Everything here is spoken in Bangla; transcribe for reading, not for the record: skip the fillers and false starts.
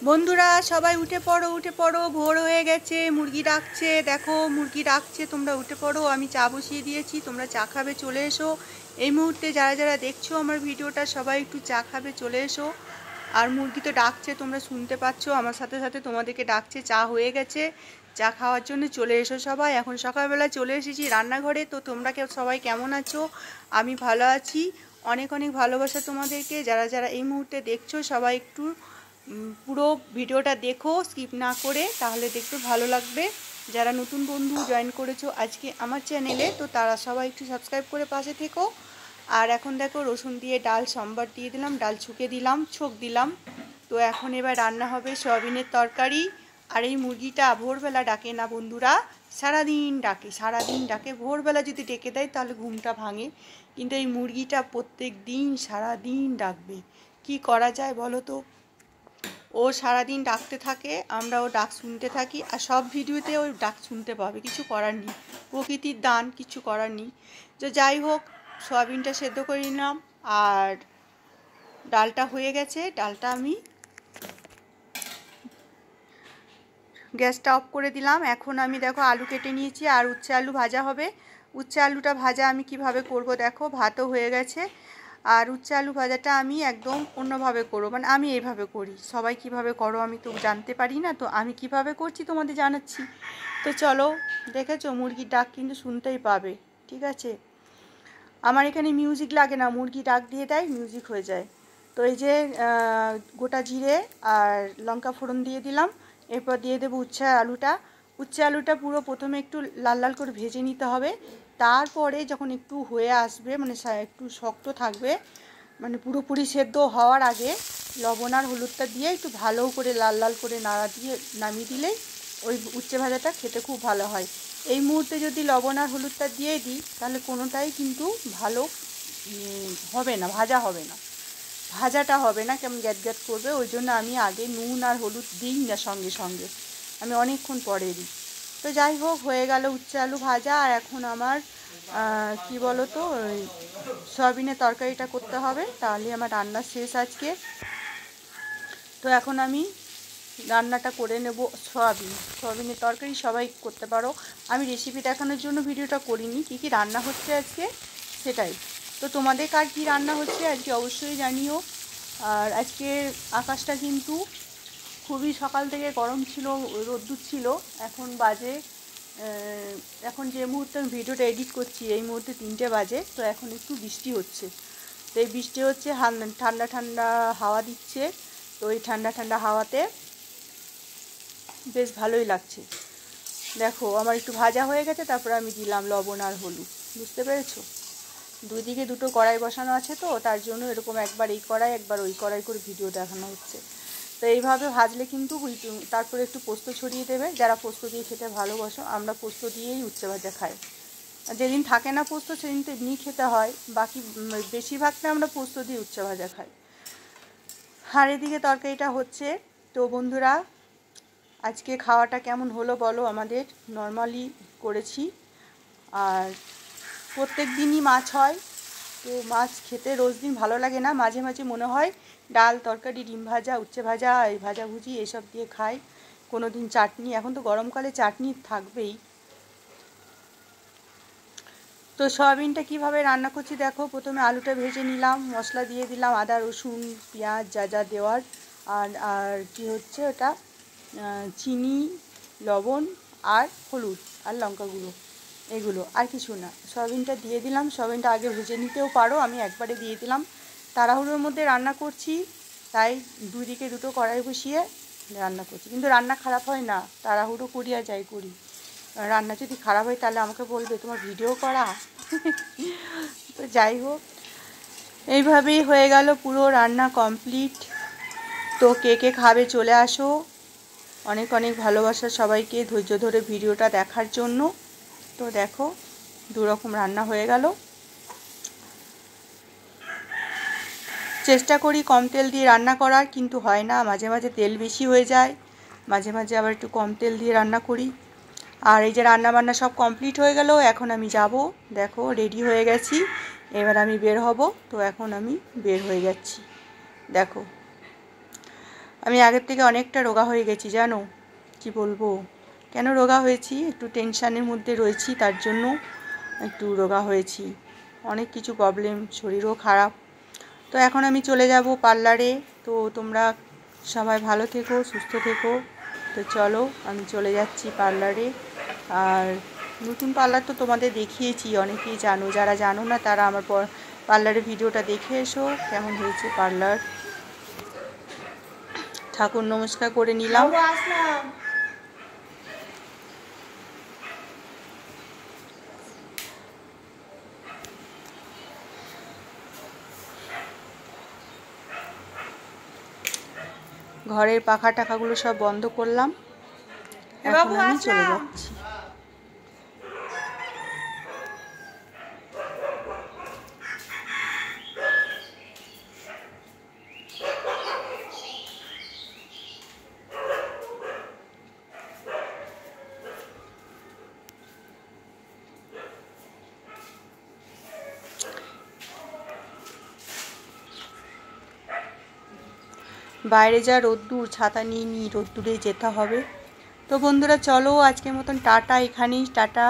বন্ধুরা সবাই উঠে পড়ো ভোর হয়ে গেছে। মুরগি ডাকছে, দেখো মুরগি ডাকছে, তোমরা উঠে পড়ো। আমি চা বসিয়ে দিয়েছি, তোমরা চা খাবে চলে এসো। এই মুহূর্তে যারা যারা দেখছো আমার ভিডিওটা সবাই একটু চা খাবে চলে এসো। আর মুরগি তো ডাকছে, তোমরা শুনতে পাচ্ছ, আমার সাথে সাথে তোমাদেরকে ডাকছে। চা হয়ে গেছে, চা খাওয়ার জন্য চলে এসো সবাই। এখন সকালবেলা চলে এসেছি রান্নাঘরে। তো তোমরা সবাই কেমন আছো? আমি ভালো আছি, অনেক অনেক ভালোবাসা তোমাদেরকে। যারা যারা এই মুহূর্তে দেখছো সবাই একটু পুরো ভিডিওটা দেখো স্কিপ না করে, তাহলে দেখতে ভালো লাগবে। যারা নতুন বন্ধু জয়েন করেছো আজকে আমার চ্যানেলে, তো তারা সবাই একটু সাবস্ক্রাইব করে পাশে থেকো। আর এখন দেখো রসুন দিয়ে ডাল সম্বার দিয়ে দিলাম, ডাল ছুঁকে দিলাম, ছোক দিলাম। তো এখন এবার রান্না হবে সয়াবিনের তরকারি। আর এই মুরগিটা ভোরবেলা ডাকে না বন্ধুরা, সারাদিন ডাকে। ভোরবেলা যদি ডেকে দেয় তাহলে ঘুমটা ভাঙে, কিন্তু এই মুরগিটা প্রত্যেক দিন সারাদিন ডাকবে। কি করা যায় বলো তো? ও সারাদিন ডাকতে থাকে, আমরা ও ডাক শুনতে থাকি, আর সব ভিডিওতে ওই ডাক শুনতে পাবে, কিছু করার নেই, প্রকৃতির দান, কিছু করার নেই। তো যাই হোক, সয়াবিনটা সেদ্ধ করে নিলাম আর ডালটা হয়ে গেছে। ডালটা আমি গ্যাসটা অফ করে দিলাম। এখন আমি দেখো আলু কেটে নিয়েছি, আর উচ্ছে আলু ভাজা হবে। উচ্ছে আলুটা ভাজা আমি কিভাবে করব দেখো, ভাতও হয়ে গেছে। আর উচ্ছে আলু ভাজাটা আমি একদম অন্যভাবে করবো, মানে আমি এইভাবে করি। সবাই কিভাবে করো আমি তো জানতে পারি না, তো আমি কিভাবে করছি তোমাদের জানাচ্ছি। তো চলো, দেখেছো মুরগির ডাক কিন্তু শুনতেই পাবে, ঠিক আছে? আমার এখানে মিউজিক লাগে না, মুরগি ডাক দিয়ে দেয়, মিউজিক হয়ে যায়। তো এই যে গোটা জিরে আর লঙ্কা ফোড়ন দিয়ে দিলাম। এরপর দিয়ে দেবো উচ্ছে আলুটা পুরো প্রথমে একটু লাল লাল করে ভেজে নিতে হবে। তারপরে যখন একটু হয়ে আসবে, মানে একটু শক্ত থাকবে, মানে পুরোপুরি সেদ্ধ হওয়ার আগে লবণ আর হলুদটা দিয়ে একটু ভালো করে লাল লাল করে নাড়া দিয়ে নামিয়ে দিলেই ওই উচ্ছে ভাজাটা খেতে খুব ভালো হয়। এই মুহূর্তে যদি লবণ আর হলুদটা দিয়ে দিই তাহলে কোনোটাই কিন্তু ভালো হবে না, ভাজাটা হবে না, কেমন গ্যাট গ্যাট করবে। ওই জন্য আমি আগে নুন আর হলুদ দিই না সঙ্গে সঙ্গে, আমি অনেকক্ষণ পরে দিই। তো যাই হোক, হয়ে গেল উচ্ছে আলু ভাজা। আর এখন আমার কি বলো তো, সয়াবিনের তরকারিটা করতে হবে, তাহলে আমার রান্না শেষ আজকে। তো এখন আমি রান্নাটা করে নেব। সয়াবিনের তরকারি সবাই করতে পারো, আমি রেসিপি দেখানোর জন্য ভিডিওটা করিনি, কী কী রান্না হচ্ছে আজকে সেটাই। তো তোমাদের কার কী রান্না হচ্ছে আজকে অবশ্যই জানিও। আর আজকে আকাশটা কিন্তু খুবই সকাল থেকে গরম ছিল, রোদ্দুর ছিল। এখন বাজে, এখন যে মুহূর্তে আমি ভিডিওটা এডিট করছি এই মুহূর্তে 3টে বাজে। তো এখন একটু বৃষ্টি হচ্ছে, তো এই বৃষ্টি হচ্ছে, ঠান্ডা ঠান্ডা হাওয়া দিচ্ছে। তো এই ঠান্ডা ঠান্ডা হাওয়াতে বেশ ভালোই লাগছে। দেখো আমার একটু ভাজা হয়ে গেছে, তারপরে আমি দিলাম লবণ আর হলুদ, বুঝতে পেরেছো? দুই দিকে দুটো কড়াই বসানো আছে, তো তার জন্য এরকম একবার এই কড়াই একবার ওই কড়াই করে ভিডিও দেখানো হচ্ছে। তো এইভাবে ভাজলে কিন্তু তারপরে একটু পোস্ত ছড়িয়ে দেবে, যারা পোস্ত দিয়ে খেতে ভালোবাসো। আমরা পোস্ত দিয়েই উচ্ছে ভাজা খাই, যেদিন থাকে না পোস্ত সেদিন তো এমনি খেতে হয়, বাকি বেশিরভাগটা আমরা পোস্ত দিয়ে উচ্ছে ভাজা খাই। আর এদিকে তরকারিটা হচ্ছে। তো বন্ধুরা আজকে খাওয়াটা কেমন হলো বলো? আমাদের নর্মালি করেছি, আর প্রত্যেক দিনই মাছ হয়। তো মাছ খেতে রোজ দিন ভালো লাগে না, মাঝে মাঝে মনে হয় ডাল তরকারি, ডিম ভাজা, উচ্ছে ভাজা, এই ভাজাভুজি এসব দিয়ে খাই। কোনো দিন চাটনি, এখন তো গরমকালে চাটনি থাকবেই। তো সয়াবিনটা কীভাবে রান্না করছি দেখো, প্রথমে আলুটা ভেজে নিলাম, মশলা দিয়ে দিলাম, আদা রসুন পেঁয়াজ যা যা দেওয়ার। আর কি হচ্ছে ওটা, চিনি, লবণ আর হলুদ আর লঙ্কা গুঁড়ো, এগুলো আর কিছু না। সয়াবিনটা দিয়ে দিলাম, সয়াবিনটা আগে ভেজে নিতেও পারো, আমি একবারে দিয়ে দিলাম। তাড়াহুড়োর মধ্যে রান্না করছি, তাই দুই দিকে দুটো কড়াই বসিয়ে রান্না করছি। কিন্তু রান্না খারাপ হয় না, তাড়াহুড়ো করি আর যাই করি। রান্না যদি খারাপ হয় তাহলে আমাকে বলবে তোমার ভিডিও করা। তো যাই হোক, এইভাবেই হয়ে গেল পুরো রান্না কমপ্লিট। তো কে কে খাবে চলে আসো। অনেক অনেক ভালোবাসা সবাইকে ধৈর্য ধরে ভিডিওটা দেখার জন্য। তো দেখো দুরকম রান্না হয়ে গেল। চেষ্টা করি কম তেল দিয়ে রান্না করার, কিন্তু হয় না, মাঝে মাঝে তেল বেশি হয়ে যায়, মাঝে মাঝে আবার একটু কম তেল দিয়ে রান্না করি। আর এই যে রান্না বান্না সব কমপ্লিট হয়ে গেল, এখন আমি যাব, দেখো রেডি হয়ে গেছি, এবার আমি বের হব। তো এখন আমি বের হয়ে যাচ্ছি, দেখো। আমি আগের থেকে অনেকটা রোগা হয়ে গেছি, জানো কি বলবো। কেন রোগা হয়েছি, একটু টেনশানের মধ্যে রয়েছি, তার জন্য একটু রোগা হয়েছি। অনেক কিছু প্রবলেম, শরীরও খারাপ। তো এখন আমি চলে যাব পার্লারে। তো তোমরা সবাই ভালো থেকো, সুস্থ থেকো। তো চলো আমি চলে যাচ্ছি পার্লারে। আর নতুন পার্লার তো তোমাদের দেখিয়েছি, অনেকেই জানো, যারা জানো না তারা আমার পার্লারের ভিডিওটা দেখে এসো, কেমন হয়েছে পার্লার। ঠাকুর নমস্কার করে নিলাম। ঘরের পাখা টাকাগুলো সব বন্ধ করলাম, এখন আমি চলে যাচ্ছি। বাইরে যা রোদ্দুর, ছাতা নিয়ে রোদ্দুরে যেতে হবে। তো বন্ধুরা চলো আজকের মতন টাটা, এখানেই টাটা।